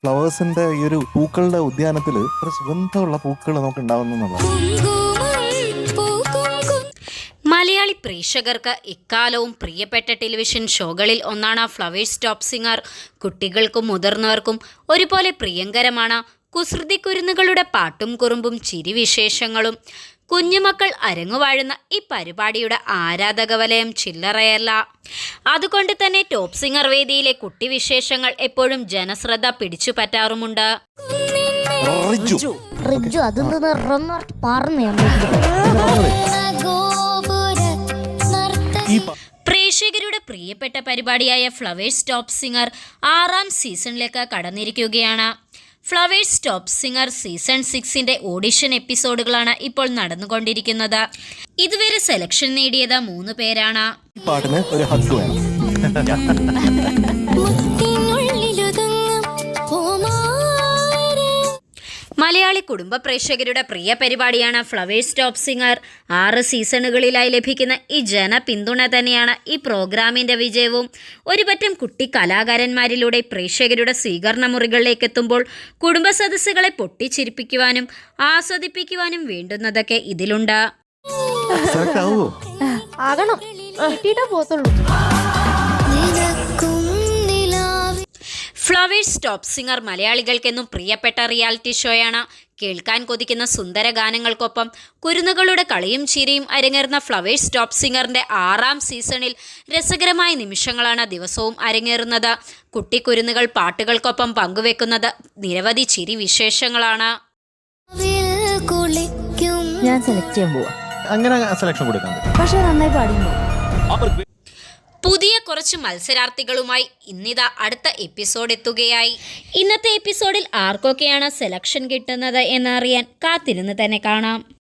ഫ്ലവേഴ്സിന്റെ ഈ ഒരു പൂക്കളുടെ ഉദ്യാനത്തിൽ ഒരു സുഗന്ധമുള്ള പൂക്കൾ നമുക്ക് ഉണ്ടാവുന്നതാണ്. മലയാളി പ്രേക്ഷകർക്ക് എക്കാലവും പ്രിയപ്പെട്ട ടെലിവിഷൻ ഷോകളിൽ ഒന്നാണ് ഫ്ലവേഴ്സ് ടോപ്പ് സിംഗർ. കുട്ടികൾക്കും മുതിർന്നവർക്കും ഒരുപോലെ പ്രിയങ്കരമാണ് കുസൃതി കുരുന്നുകളുടെ പാട്ടും കുറുമ്പും ചിരിവിശേഷങ്ങളും. കുഞ്ഞുമക്കൾ അരങ്ങുവാഴുന്ന ഈ പരിപാടിയുടെ ആരാധക വലയം ചില്ലറയല്ല. അതുകൊണ്ട് തന്നെ ടോപ്പ് സിംഗർ വേദിയിലെ കുട്ടിവിശേഷങ്ങൾ എപ്പോഴും ജനശ്രദ്ധ പിടിച്ചു പറ്റാറുമുണ്ട്. പ്രേക്ഷകരുടെ പ്രിയപ്പെട്ട പരിപാടിയായ ഫ്ലവേഴ്സ് ടോപ്പ് സിംഗർ 6ാം സീസണിലേക്ക് കടന്നിരിക്കുകയാണ്. ഫ്ലവേഴ്സ് ടോപ്പ് സിംഗർ സീസൺ 6ന്റെ ഓഡിഷൻ എപ്പിസോഡുകളാണ് ഇപ്പോൾ നടന്നുകൊണ്ടിരിക്കുന്നത്. ഇതുവരെ സെലക്ഷൻ നേടിയത് 3 പേരാണ്. പാട്ടിന് ഒരു ഹഗ് വേണം. മലയാളി കുടുംബ പ്രേക്ഷകരുടെ പ്രിയ പരിപാടിയാണ് ഫ്ലവേഴ്സ് ടോപ്പ് സിംഗർ. 6 സീസണുകളിലായി ലഭിക്കുന്ന ഈ ജനപിന്തുണ തന്നെയാണ് ഈ പ്രോഗ്രാമിൻ്റെ വിജയവും. ഒരുപറ്റം കുട്ടി കലാകാരന്മാരിലൂടെ പ്രേക്ഷകരുടെ സ്വീകരണ മുറികളിലേക്ക് എത്തുമ്പോൾ കുടുംബ സദസ്സുകളെ പൊട്ടിച്ചിരിപ്പിക്കുവാനും ആസ്വദിപ്പിക്കുവാനും വേണ്ടുന്നതൊക്കെ ഇതിലുണ്ട്. ഫ്ലവേഴ്സ് ടോപ്പ് സിംഗർ മലയാളികൾക്കെന്നും പ്രിയപ്പെട്ട റിയാലിറ്റി ഷോയാണ്. കേൾക്കാൻ കൊതിക്കുന്ന സുന്ദര ഗാനങ്ങൾക്കൊപ്പം കുരുന്നുകളുടെ കളിയും ചിരിയും അരങ്ങേറുന്ന ഫ്ലവേഴ്സ് ടോപ്പ് സിംഗറിൻ്റെ 6ാം സീസണിൽ രസകരമായ നിമിഷങ്ങളാണ് ദിവസവും അരങ്ങേറുന്നത്. കുട്ടിക്കുരുന്നുകൾ പാട്ടുകൾക്കൊപ്പം പങ്കുവെക്കുന്നത് നിരവധി ചിരി വിശേഷങ്ങളാണ്. ഞാൻ സെലക്ട് ചെയ്യാൻ പോവാ. അങ്ങനെ സെലക്ഷൻ കൊടുക്കാൻ പറ്റും. പക്ഷെ നന്നായി പാടുന്നു. പുതിയ കുറച്ച് മത്സരാർത്ഥികളുമായി ഇന്നിതാ അടുത്ത എപ്പിസോഡ് എത്തുകയായി. ഇന്നത്തെ എപ്പിസോഡിൽ ആർക്കൊക്കെയാണ് സെലക്ഷൻ കിട്ടുന്നത് എന്നറിയാൻ കാത്തിരുന്ന് തന്നെ കാണാം.